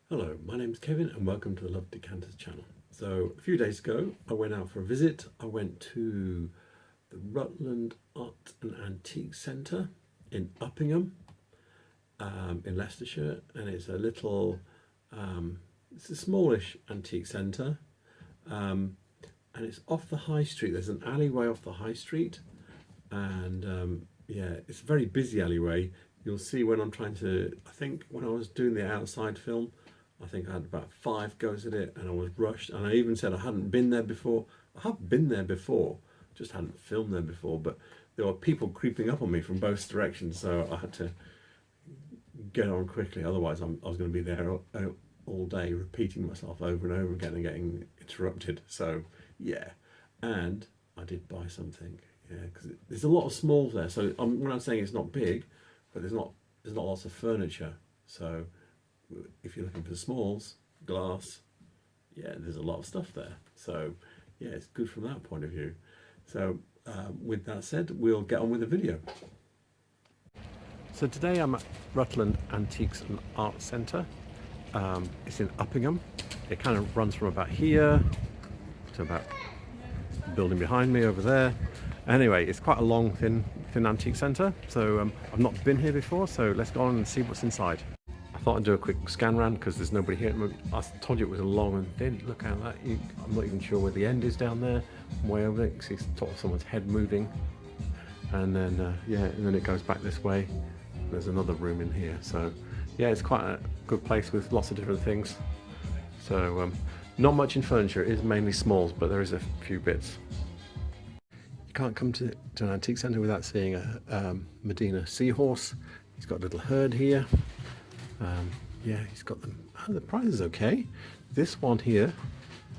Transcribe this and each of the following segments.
Hello, my name is Kevin and welcome to the Love Decanters channel. So a few days ago I went out for a visit. I went to the Rutland Art and Antique Centre in Uppingham in Leicestershire, and it's a little, it's a smallish antique centre, and it's off the high street. There's an alleyway off the high street, and yeah, it's a very busy alleyway. You'll see when I'm trying to, I think when I was doing the outside film, I think I had about 5 goes at it and I was rushed, and I even said I hadn't been there before. I have been there before, just hadn't filmed there before, but there were people creeping up on me from both directions, so I had to get on quickly, otherwise I was going to be there all day repeating myself over and over again and getting interrupted. So yeah, and I did buy something, yeah, because there's a lot of smalls there, so when I'm saying it's not big, but there's not lots of furniture, so if you're looking for smalls, glass, yeah, there's a lot of stuff there. So yeah, it's good from that point of view. So with that said, we'll get on with the video. So today I'm at Rutland Antiques and Art Centre. It's in Uppingham. It kind of runs from about here to about the building behind me over there. Anyway, it's quite a long, thin antique centre. So I've not been here before, so let's go on and see what's inside. I thought I'd do a quick scan round because there's nobody here. I told you it was a long and thin. Look at that. I'm not even sure where the end is down there. I'm way over there. You can see sort of someone's head moving. And then, yeah, and then it goes back this way. There's another room in here. So, yeah, it's quite a good place with lots of different things. So, not much in furniture. It is mainly smalls, but there is a few bits. You can't come to an antique centre without seeing a Medina seahorse. He's got a little herd here. Yeah, he's got them. Oh, the price is okay. This one here,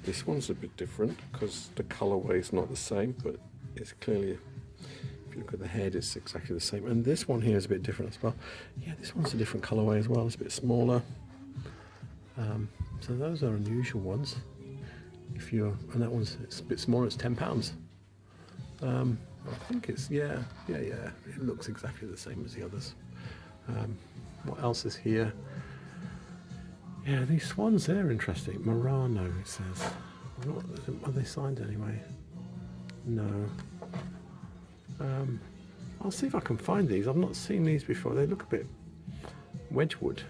this one's a bit different because the colourway is not the same, but it's clearly, if you look at the head, it's exactly the same. And this one here is a bit different as well. Yeah, this one's a different colourway as well. It's a bit smaller. So those are unusual ones. And that one's it's a bit smaller. It's £10. I think it's yeah. It looks exactly the same as the others. What else is here? Yeah, these swans, they're interesting. Murano, it says. Are they signed anyway? No. I'll see if I can find these. I've not seen these before. They look a bit Wedgwood,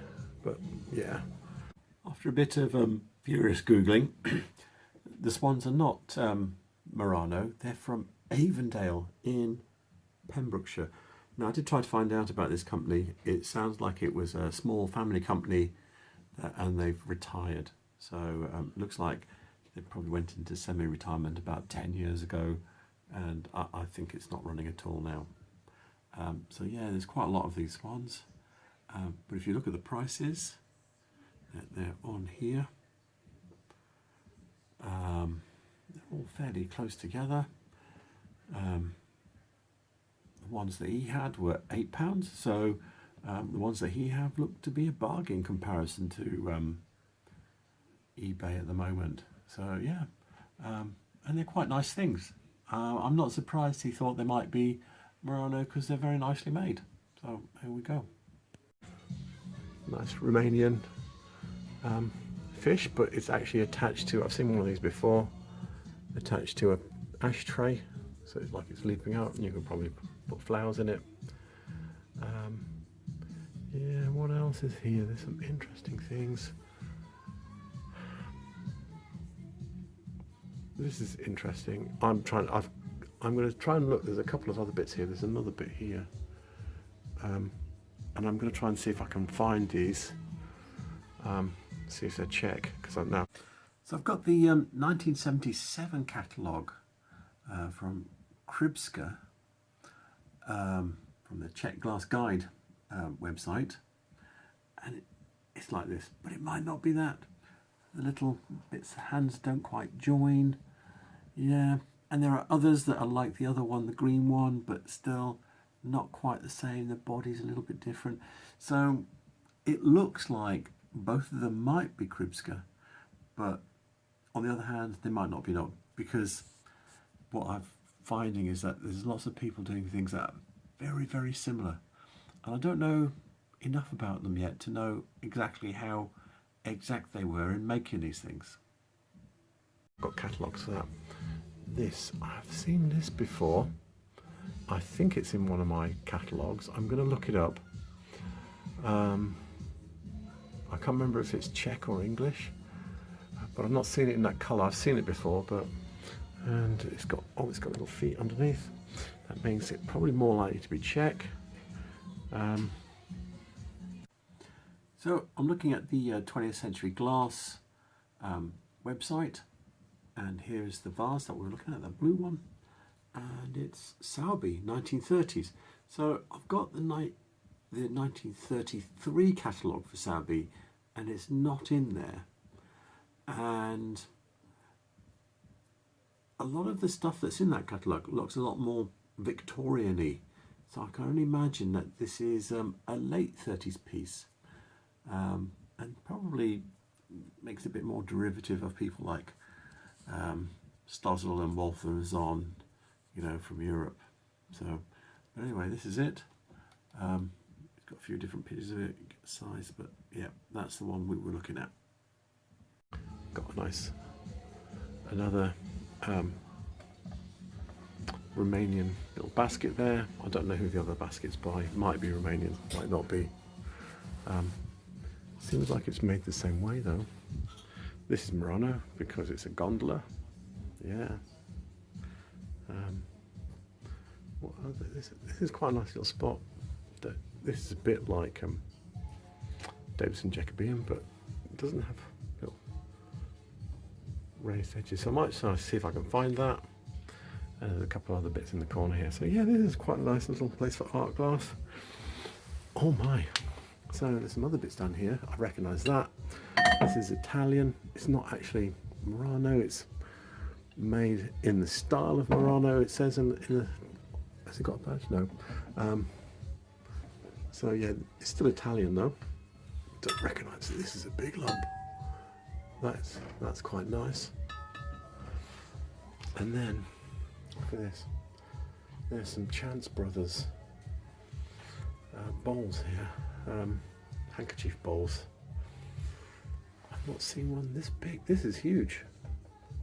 but yeah. After a bit of furious Googling, the swans are not Murano. They're from Avondale in Pembrokeshire. Now, I did try to find out about this company. It sounds like it was a small family company and they've retired. So looks like they probably went into semi-retirement about 10 years ago, and I think it's not running at all now. So yeah, there's quite a lot of these swans. But if you look at the prices, they're on here. They're all fairly close together. The ones that he had were £8, so the ones that he have look to be a bargain in comparison to eBay at the moment. So yeah, and they're quite nice things. I'm not surprised he thought they might be Murano because they're very nicely made. So here we go. Nice Romanian fish, but it's actually attached to, I've seen one of these before, attached to a ashtray. So it's like it's leaping out, and you could probably put flowers in it. Yeah, what else is here? There's some interesting things. This is interesting. I'm going to try and look. There's a couple of other bits here. There's another bit here, and I'm going to try and see if I can find these. See if they're Czech, because I'm now. So I've got the 1977 catalogue from Kribska, from the Czech Glass Guide website, and it's like this, but it might not be that. The little bits, the hands don't quite join. Yeah, and there are others that are like the other one, the green one, but still not quite the same. The body's a little bit different. So it looks like both of them might be Kribska, but on the other hand, they might not be, because what I'm finding is that there's lots of people doing things that are very, very similar. And I don't know enough about them yet to know exactly how exact they were in making these things. Got catalogues for that. This, I've seen this before. I think it's in one of my catalogues. I'm going to look it up. I can't remember if it's Czech or English, but I've not seen it in that colour. I've seen it before, and it's got little feet underneath. That makes it probably more likely to be Czech. So I'm looking at the 20th Century Glass website, and here's the vase that we're looking at, the blue one, and it's Selby, 1930s. So I've got the 1933 catalogue for Selby, and it's not in there. And a lot of the stuff that's in that catalogue looks a lot more Victorian-y. So I can only imagine that this is a late 30s piece, and probably makes it a bit more derivative of people like Stossel and Wolfram, you know, from Europe. So, but anyway, this is it. It's got a few different pictures of it, size, but yeah, that's the one we were looking at. Got a nice, another Romanian little basket there. I don't know who the other basket's by. Might be Romanian, might not be. Seems like it's made the same way though. This is Murano because it's a gondola. Yeah. What other, this is quite a nice little spot. This is a bit like Davidson Jacobian, but it doesn't have little raised edges. So I might see if I can find that. And there's a couple other bits in the corner here. So yeah, this is quite a nice little place for art glass. Oh my. So there's some other bits down here. I recognise that. This is Italian. It's not actually Murano. It's made in the style of Murano. It says in the. Has it got a badge? No. So yeah, it's still Italian though. Don't recognise that this is a big lump. That's quite nice. And then look at this. There's some Chance Brothers bowls here. Handkerchief bowls. I've not seen one this big. This is huge.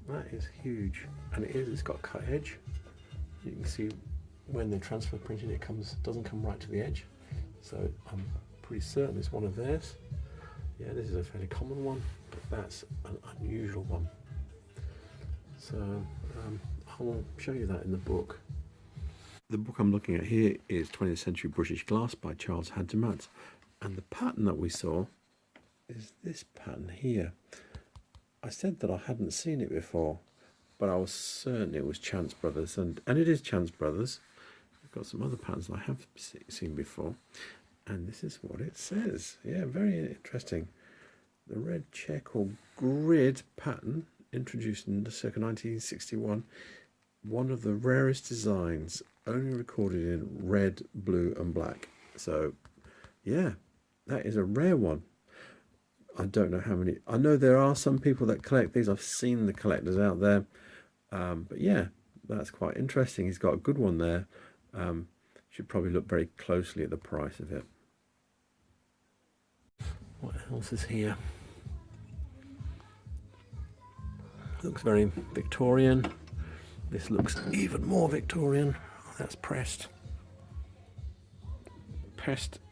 That is huge, and it's got a cut edge. You can see when they transfer printing, it doesn't come right to the edge. So I'm pretty certain it's one of theirs. Yeah, this is a fairly common one, but that's an unusual one. So I will show you that in the book. The book I'm looking at here is 20th Century British Glass by Charles Hajdamach, and the pattern that we saw is this pattern here. I said that I hadn't seen it before, but I was certain it was Chance Brothers, and it is Chance Brothers. I've got some other patterns I have seen before, and this is what it says. Yeah, very interesting. The red check or grid pattern, introduced in circa 1961, one of the rarest designs, only recorded in red, blue and black. So yeah, that is a rare one. I don't know how many. I know there are some people that collect these. I've seen the collectors out there, but yeah, that's quite interesting. He's got a good one there. Should probably look very closely at the price of it. What else is here? Looks very Victorian. This looks even more Victorian. Oh, that's pressed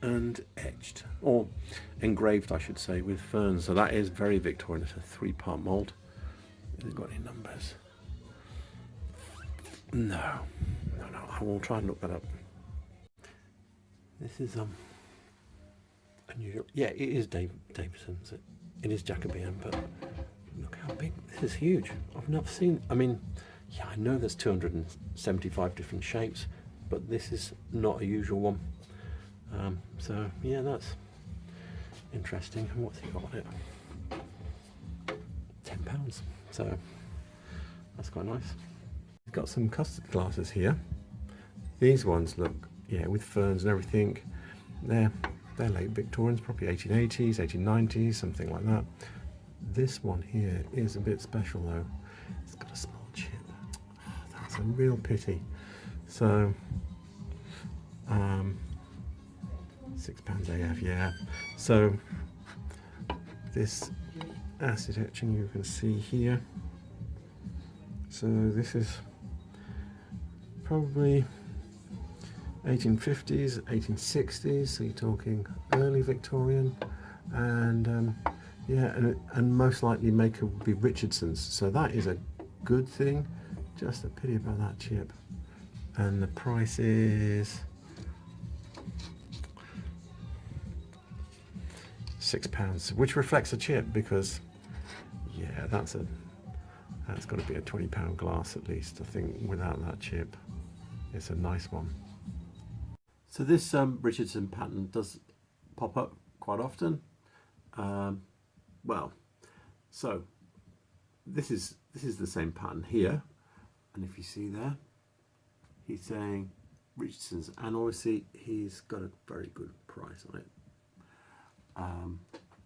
and etched, or engraved I should say, with ferns. So that is very Victorian. It's a 3-part mould. Has it got any numbers? No, I will try and look that up. This is unusual. Yeah, it is Davidson's. It is Jacobian, but look how big. This is huge. I've never seen. I mean, yeah, I know there's 275 different shapes, but this is not a usual one. So yeah, that's interesting. And what's he got on it? £10. So that's quite nice. We've got some custard glasses here. These ones look, yeah, with ferns and everything. They're late Victorians, probably 1880s, 1890s, something like that. This one here is a bit special though. It's got a small chip. Oh, that's a real pity. So £6 AF, yeah. So this acid etching you can see here. So this is probably 1850s, 1860s, so you're talking early Victorian, and yeah, and most likely maker would be Richardsons, so that is a good thing. Just a pity about that chip. And the price is £6, which reflects a chip, because yeah, that's got to be a £20 glass at least, I think. Without that chip, it's a nice one. So this Richardson pattern does pop up quite often. Well, so this is the same pattern here, and if you see there, he's saying Richardsons, and obviously he's got a very good price on it.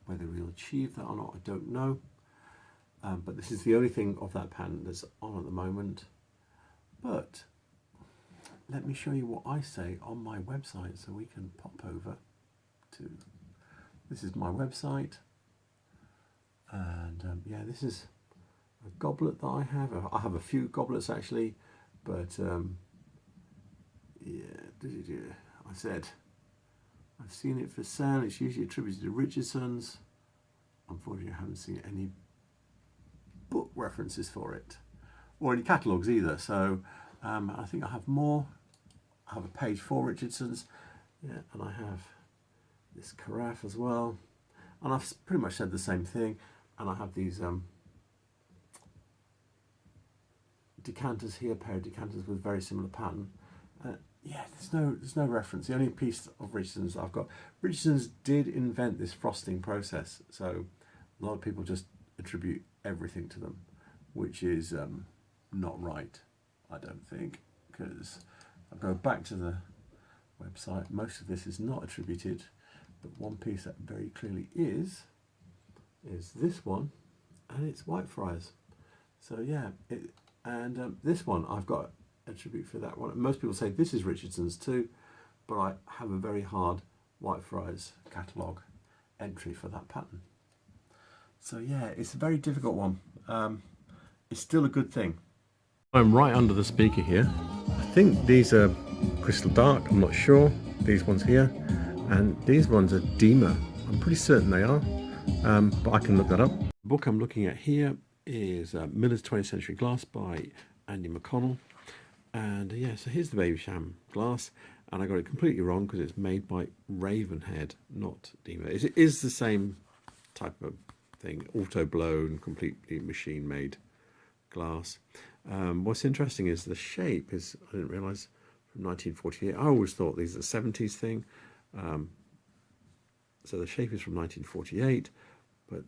Whether he'll achieve that or not, I don't know. But this is the only thing of that pattern that's on at the moment. But let me show you what I say on my website, so we can pop over to, this is my website, and yeah, this is a goblet that I have. I have a few goblets actually, but yeah, I said I've seen it for sale. It's usually attributed to Richardsons. Unfortunately, I haven't seen any book references for it or any catalogues either. So I think I have more. I have a page for Richardsons, yeah, and I have this carafe as well. And I've pretty much said the same thing. And I have these decanters here, a pair of decanters with very similar pattern. Yeah, there's no reference. The only piece of Richardsons I've got. Richardsons did invent this frosting process, so a lot of people just attribute everything to them, which is not right, I don't think, because I'll go back to the website. Most of this is not attributed, but one piece that very clearly is this one, and it's Whitefriars. So yeah, this one I've got attribute for that one. Most people say this is Richardsons too, but I have a very hard Whitefriars catalogue entry for that pattern. So yeah, it's a very difficult one. It's still a good thing. I'm right under the speaker here. I think these are crystal dark, I'm not sure. These ones here, and these ones are Dima. I'm pretty certain they are, but I can look that up. The book I'm looking at here is Miller's 20th Century Glass by Andy McConnell. And yeah, so here's the Baby Sham glass, and I got it completely wrong because it's made by Ravenhead, not Dima. It is the same type of thing, auto-blown, completely machine-made glass. What's interesting is the shape is, I didn't realise, from 1948. I always thought these are the 70s thing. So the shape is from 1948, but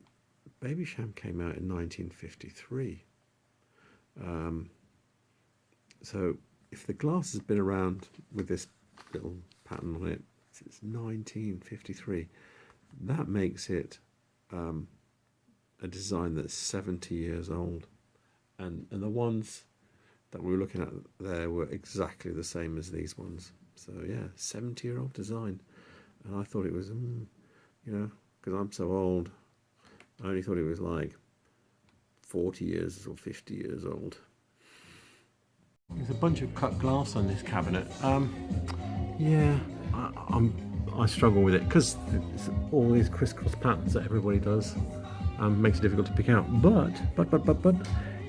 Baby Sham came out in 1953. So if the glass has been around with this little pattern on it since 1953, that makes it a design that's 70 years old. And the ones that we were looking at there were exactly the same as these ones. So yeah, 70-year-old design. And I thought it was, you know, because I'm so old, I only thought it was like 40 years or 50 years old. There's a bunch of cut glass on this cabinet. Yeah, I struggle with it because it's all these crisscross patterns that everybody does. Makes it difficult to pick out. But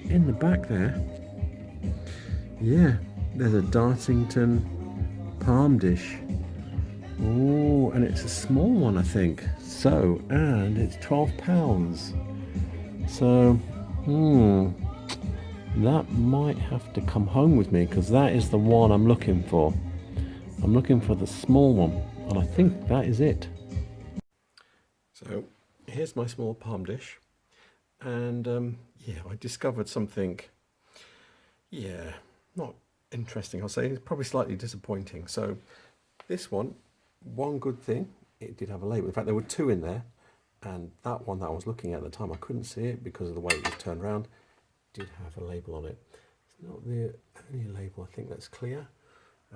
in the back there, yeah, there's a Dartington palm dish. Oh, and it's a small one, I think. So, and it's £12. So, that might have to come home with me because that is the one I'm looking for. I'm looking for the small one, and I think that is it. So here's my small palm dish, and yeah, I discovered something, yeah, not interesting, I'll say. It's probably slightly disappointing. So this one good thing, it did have a label. In fact, there were two in there, and that one that I was looking at the time, I couldn't see it because of the way it was turned around. Did have a label on it. It's not the only label I think that's clear.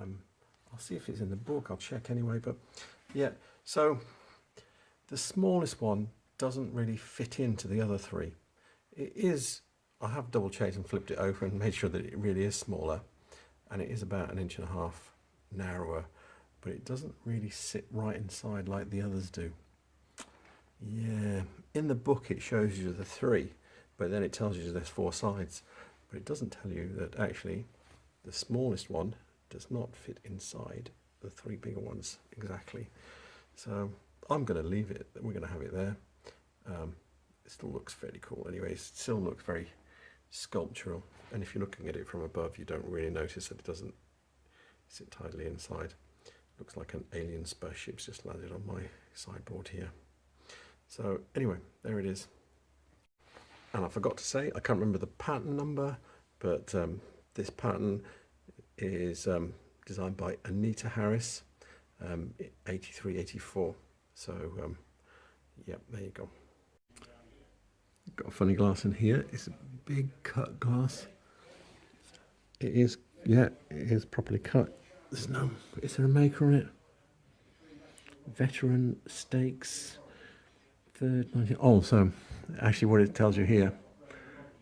I'll see if it's in the book, I'll check anyway, but yeah, so the smallest one doesn't really fit into the other three. It is, I have double checked and flipped it over and made sure that it really is smaller, and it is about 1.5 inches narrower, but it doesn't really sit right inside like the others do. Yeah, in the book it shows you the 3, but then it tells you there's 4 sides, but it doesn't tell you that actually the smallest one does not fit inside the 3 bigger ones exactly. So I'm going to leave it, we're going to have it there. It still looks fairly cool anyway. It still looks very sculptural, and if you're looking at it from above you don't really notice that it doesn't sit tidily inside. Looks like an alien spaceship's just landed on my sideboard here. So anyway, there it is. And I forgot to say, I can't remember the pattern number, but this pattern is designed by Anita Harris, 83-84. So yep, there you go. Got a funny glass in here. It's a big cut glass. It is, yeah, it is properly cut. There's no, is there a maker on it? Veteran Stakes, 3rd, 19. Oh, so actually what it tells you here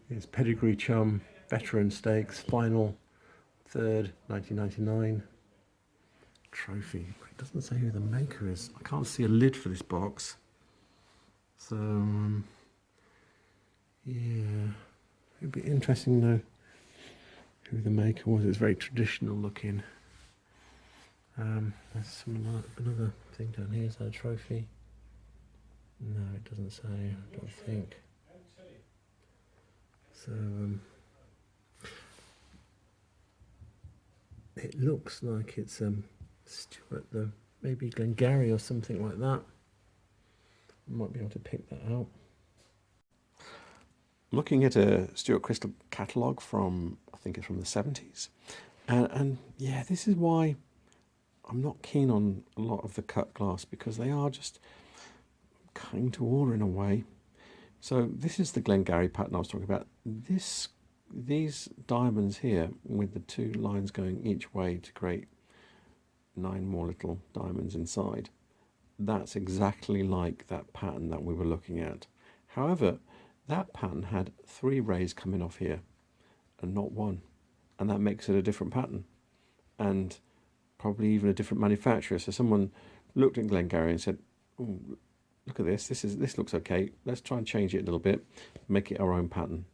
is Pedigree Chum, Veteran Stakes, Final, 3rd, 1999. Trophy. It doesn't say who the maker is. I can't see a lid for this box. So, yeah, it'd be interesting to know who the maker was. It's very traditional looking. There's another thing down here. Is that a trophy? No, it doesn't say. I don't think. So it looks like it's Stuart, though. Maybe Glengarry or something like that. I might be able to pick that out. Looking at a Stuart Crystal catalogue from, I think it's from the 70s. And yeah, this is why I'm not keen on a lot of the cut glass, because they are just cutting to order in a way. So this is the Glengarry pattern I was talking about. These diamonds here with the 2 lines going each way to create 9 more little diamonds inside. That's exactly like that pattern that we were looking at. However, that pattern had 3 rays coming off here and not 1, and that makes it a different pattern and probably even a different manufacturer. So someone looked at Glengarry and said, "Oh, look at this. This looks okay. Let's try and change it a little bit, make it our own pattern."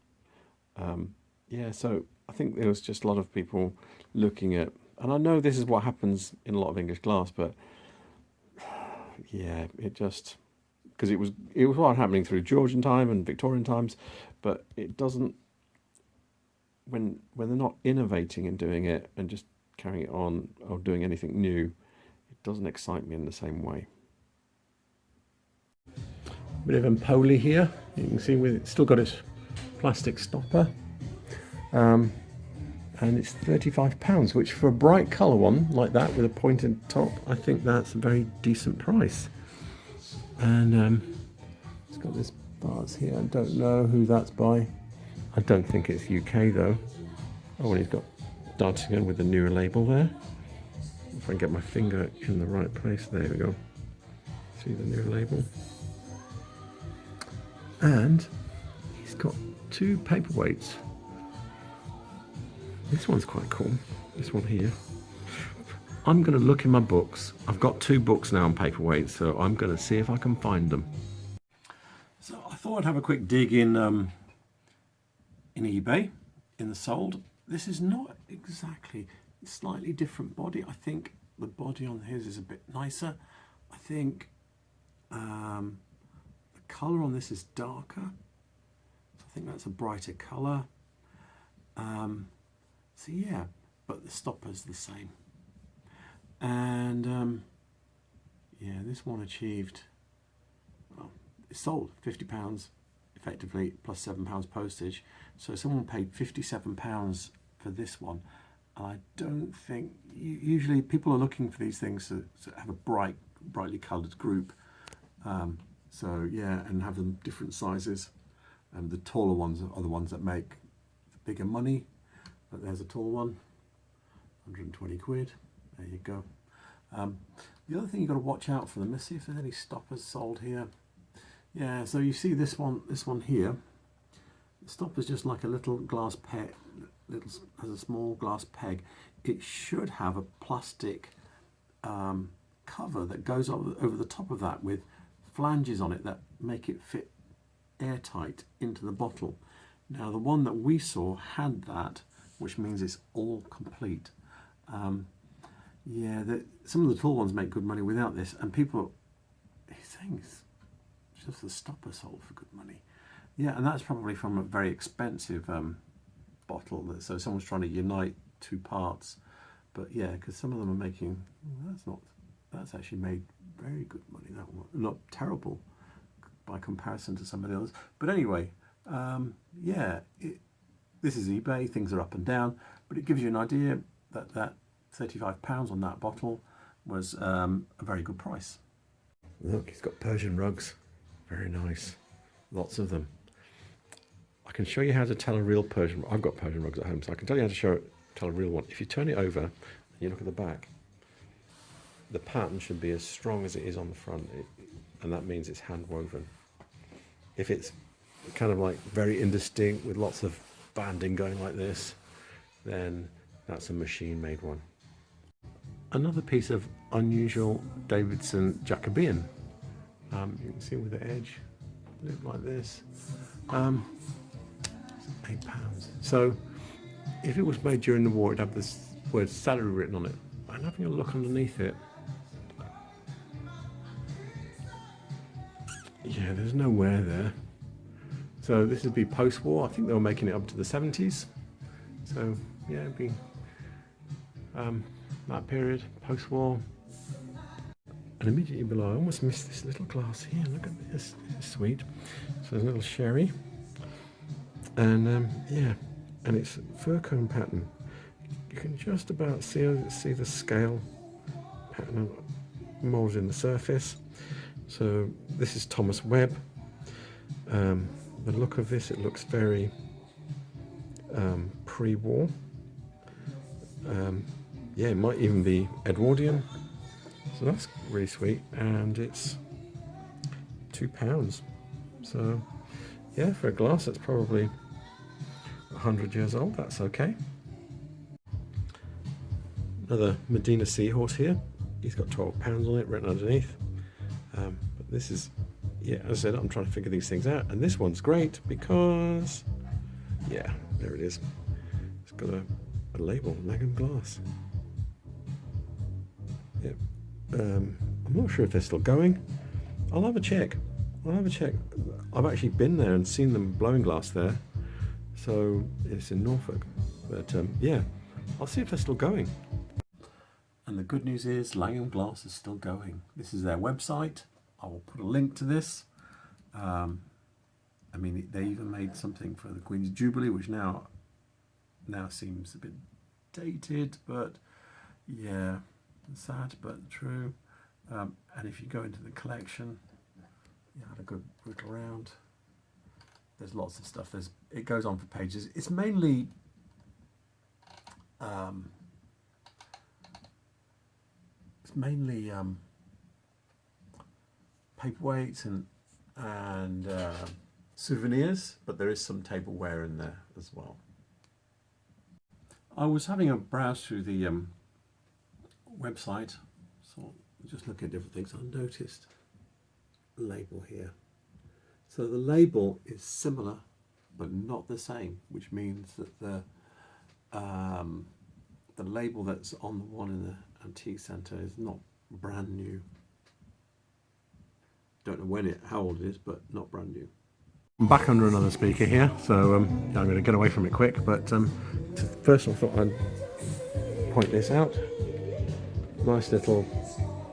Yeah, so I think there was just a lot of people looking at, and I know this is what happens in a lot of English glass, but yeah, it just, because it was what happening through Georgian time and Victorian times, but it doesn't, when they're not innovating and doing it and just carrying it on or doing anything new, it doesn't excite me in the same way. Bit of Empoli here. You can see it's still got its plastic stopper, and it's £35, which for a bright colour one like that with a pointed top, I think that's a very decent price. And it's got this bars here. I don't know who that's by. I don't think it's UK though. Oh, and he's got Dartington with the newer label there. If I can get my finger in the right place, there we go. See the new label. And he's got 2 paperweights. This one's quite cool, this one here. I'm going to look in my books. I've got 2 books now on paperweights, so I'm going to see if I can find them. So I thought I'd have a quick dig in eBay, in the sold. This is not exactly, it's slightly different body. I think the body on his is a bit nicer. I think the colour on this is darker. So I think that's a brighter colour. So yeah, but the stopper's the same. And yeah, this one achieved, well, it sold £50 effectively, plus £7 postage. So someone paid £57 for this one. And I don't think, usually people are looking for these things to have a brightly coloured group. So yeah, and have them different sizes. And the taller ones are the ones that make the bigger money. But there's a tall one, 120 quid. There you go. The other thing you've got to watch out for them, let's see if there's any stoppers sold here. Yeah, so you see this one here. The stopper's just like a little glass peg, has a small glass peg. It should have a plastic cover that goes over the top of that with flanges on it that make it fit airtight into the bottle. Now the one that we saw had that, which means it's all complete. Yeah, some of the tall ones make good money without this, and people, these things, just the stopper sold for good money. Yeah, and that's probably from a very expensive bottle. So someone's trying to unite two parts. But yeah, because some of them are making, that's actually made very good money, that one. Not terrible by comparison to some of the others. But anyway, yeah, this is eBay, things are up and down, but it gives you an idea that £35 on that bottle was a very good price. Look, he's got Persian rugs, very nice, lots of them. I can show you how to tell a real Persian. I've got Persian rugs at home, so I can tell you how to tell a real one. If you turn it over and you look at the back, the pattern should be as strong as it is on the front, and that means it's hand woven. If it's kind of like very indistinct with lots of banding going like this, then that's a machine made one. Another piece of unusual Davidson Jacobian. You can see with the edge, look like this. £8. So if it was made during the war, it'd have this word salary written on it. I'm having a look underneath it. Yeah, there's no wear there. So this would be post-war. I think they were making it up to the 70s. So yeah, it'd be that period, post-war. And immediately below, I almost missed this little glass here. Look at this. This is sweet. So there's a little sherry. And yeah, and it's fur cone pattern. You can just about see the scale pattern moulded in the surface. So this is Thomas Webb. The look of this, it looks very pre-war. Yeah, it might even be Edwardian. So that's really sweet, and it's £2. So yeah, for a glass that's probably 100 years old, that's okay. Another Medina seahorse here. He's got £12 on it written underneath. But this is, yeah, as I said, I'm trying to figure these things out, and this one's great because, yeah, there it is. It's got a label, Langham glass. Yep. I'm not sure if they're still going. I'll have a check. I've actually been there and seen them blowing glass there. So it's in Norfolk. But yeah, I'll see if they're still going. And the good news is Langham Glass is still going. This is their website. I will put a link to this. I mean, they even made something for the Queen's Jubilee, which now seems a bit dated, but yeah, sad but true. And if you go into the collection, you had a good look around. There's lots of stuff. It goes on for pages. It's mainly paperweights and souvenirs, but there is some tableware in there as well. I was having a browse through the website, so just looking at different things. I noticed a label here. So the label is similar, but not the same, which means that the label that's on the one in the antique centre is not brand new. Don't know how old it is, but not brand new. I'm back under another speaker here, so I'm going to get away from it quick. But first, I thought I'd point this out. Nice little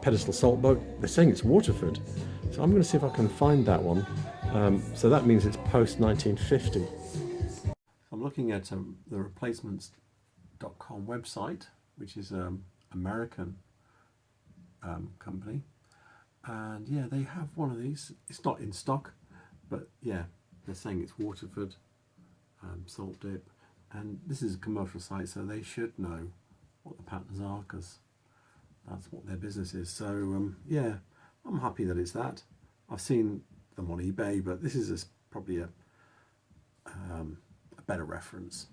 Pedestal salt boat. They're saying it's Waterford, so I'm going to see if I can find that one. So that means it's post 1950. I'm looking at the replacements.com website, which is an American company, and yeah, they have one of these. It's not in stock, but yeah, they're saying it's Waterford salt dip, and this is a commercial site, so they should know what the patterns are because that's what their business is. So yeah, I'm happy that it's that. I've seen them on eBay, but this is probably a better reference.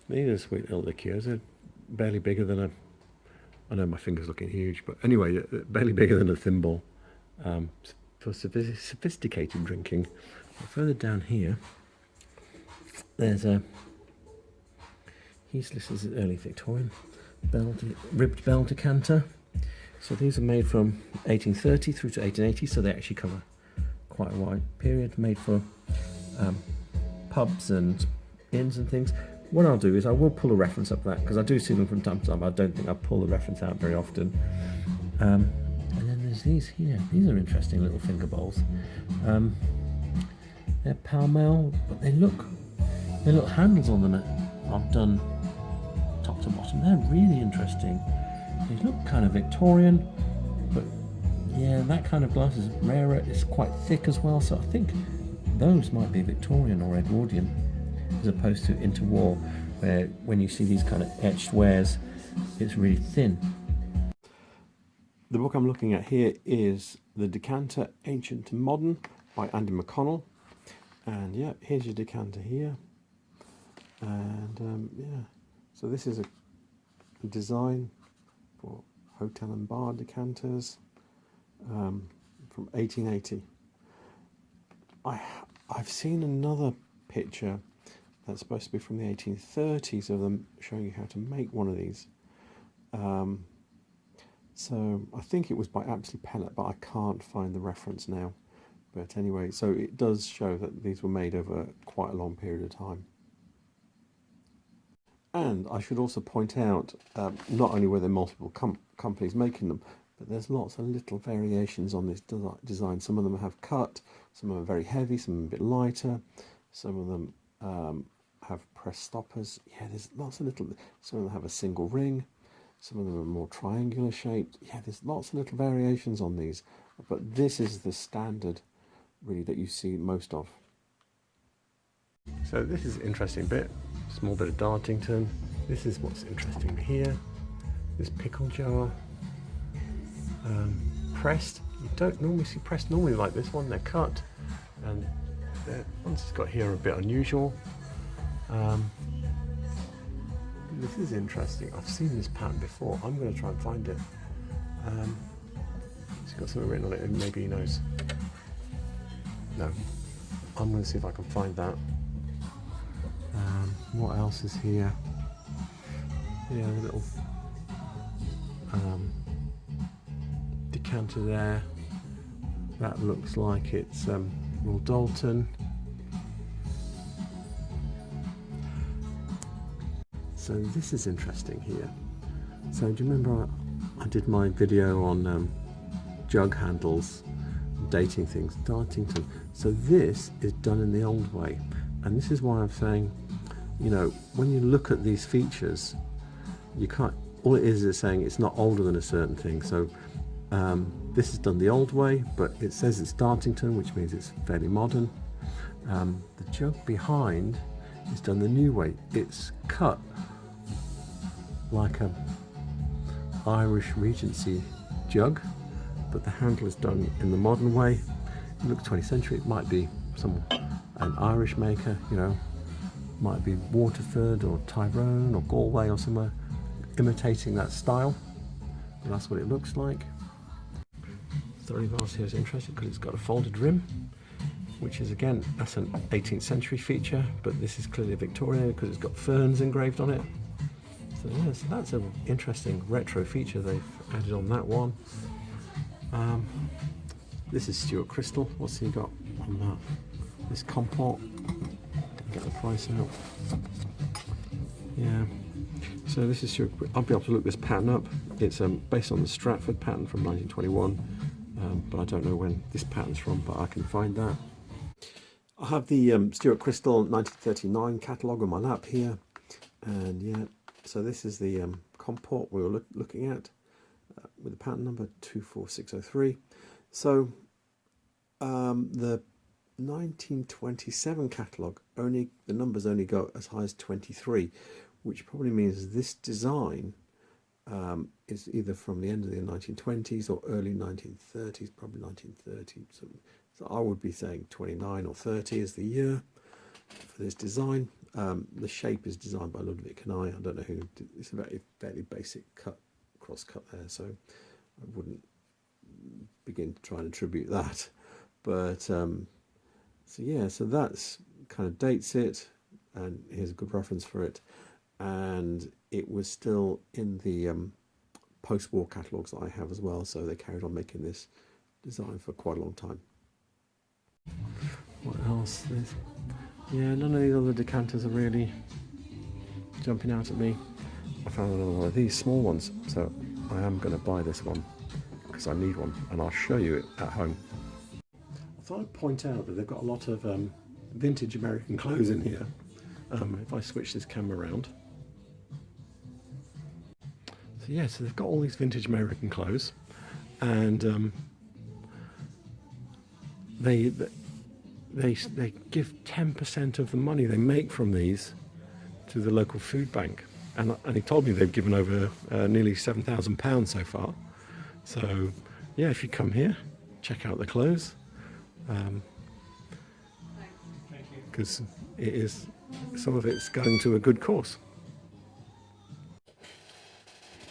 These are sweet little liqueurs. They're barely bigger than I know my finger's looking huge, but anyway, barely bigger than a thimble. For sophisticated drinking. Further down here, there's this is early Victorian ribbed bell decanter. So these are made from 1830 through to 1880, so they actually cover quite a wide period, made for pubs and inns and things. What I'll do is I will pull a reference up that, because I do see them from time to time. I don't think I pull the reference out very often. And then there's these here. These are interesting little finger bowls. They're Pall Mall, but they look handles on them are done top to bottom. They're really interesting. They look kind of Victorian, but yeah, that kind of glass is rarer. It's quite thick as well, so I think those might be Victorian or Edwardian, as opposed to interwar, where when you see these kind of etched wares, it's really thin. The book I'm looking at here is The Decanter, Ancient and Modern by Andy McConnell. And yeah, here's your decanter here. And yeah, so this is a design for hotel and bar decanters from 1880. I've seen another picture that's supposed to be from the 1830s of them showing you how to make one of these. So I think it was by Apsley Pellet, but I can't find the reference now. But anyway, so it does show that these were made over quite a long period of time. And I should also point out, not only were there multiple companies making them, but there's lots of little variations on this design. Some of them have cut, some of them are very heavy, some of them a bit lighter, some of them have press stoppers. Yeah, there's lots of little, some of them have a single ring, some of them are more triangular shaped. Yeah, there's lots of little variations on these, but this is the standard really that you see most of. So this is an interesting bit, small bit of Dartington. This is what's interesting here. This pickle jar, pressed. You don't normally see pressed normally like this one. They're cut, and the ones it's got here are a bit unusual. This is interesting. I've seen this pattern before. I'm going to try and find it. It's got something written on it, and maybe he knows. No, I'm going to see if I can find that. What else is here? Yeah, a little decanter there. That looks like it's Royal Dalton. So this is interesting here. So do you remember I did my video on jug handles, dating things, Dartington. So this is done in the old way, and this is why I'm saying, you know, when you look at these features, you can't, all it is saying it's not older than a certain thing. So this is done the old way, but it says it's Dartington, which means it's fairly modern. The jug behind is done the new way. It's cut like a Irish Regency jug, but the handle is done in the modern way. It looks 20th century. It might be an Irish maker, you know, might be Waterford or Tyrone or Galway or somewhere, imitating that style. But that's what it looks like. Thirty vase here is interesting because it's got a folded rim, which is, again, that's an 18th century feature, but this is clearly Victorian because it's got ferns engraved on it. So yeah, so that's an interesting retro feature they've added on that one. This is Stuart Crystal. What's he got on that? This compot. Get the price out. Yeah. So this is Stuart. I'll be able to look this pattern up. It's based on the Stratford pattern from 1921, but I don't know when this pattern's from, but I can find that. I have the Stuart Crystal 1939 catalogue on my lap here, and yeah. So this is the compot we were looking at with the pattern number 24603. So the 1927 catalogue, the numbers only go as high as 23, which probably means this design is either from the end of the 1920s or early 1930s, probably 1930. So I would be saying 29 or 30 is the year for this design. The shape is designed by Ludwig and I don't know who did, it's a very fairly basic cross cut there, so I wouldn't begin to try and attribute that. But so yeah, so that's kind of dates it, and here's a good reference for it. And it was still in the post-war catalogues that I have as well, so they carried on making this design for quite a long time. What else? Yeah, none of these other decanters are really jumping out at me. I found another one of these small ones, so I am going to buy this one because I need one, and I'll show you it at home. I thought I'd point out that they've got a lot of vintage American clothes in here. If I switch this camera around. So yeah, so they've got all these vintage American clothes, and they give 10% of the money they make from these to the local food bank, and he told me they've given over nearly £7,000 so far. So yeah, if you come here, check out the clothes, because it is, some of it's going to a good cause.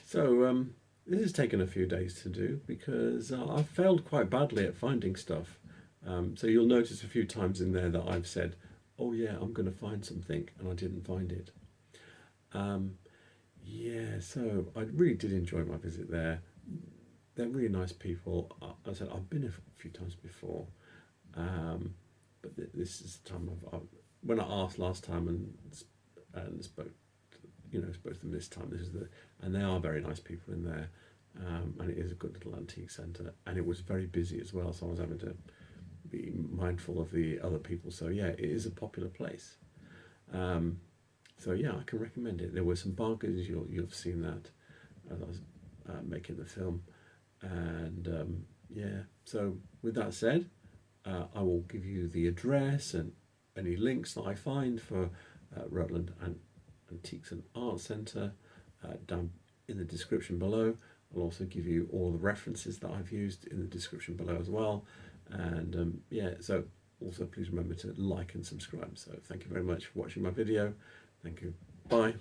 So this has taken a few days to do because I've failed quite badly at finding stuff. So you'll notice a few times in there that I've said, oh yeah, I'm going to find something, and I didn't find it. Yeah, so I really did enjoy my visit there. They're really nice people. I said I've been a few times before, but this is the time when I asked last time and spoke to them this time. And they are very nice people in there, and it is a good little antique centre, and it was very busy as well. So I was having to be mindful of the other people. So yeah, it is a popular place. So yeah, I can recommend it. There were some bargains. You'll have seen that as I was making the film, and yeah. So with that said, I will give you the address and any links that I find for Rutland and Antiques and Art Centre down in the description below. I'll also give you all the references that I've used in the description below as well. And yeah, so also please remember to like and subscribe. So thank you very much for watching my video. Thank you. Bye.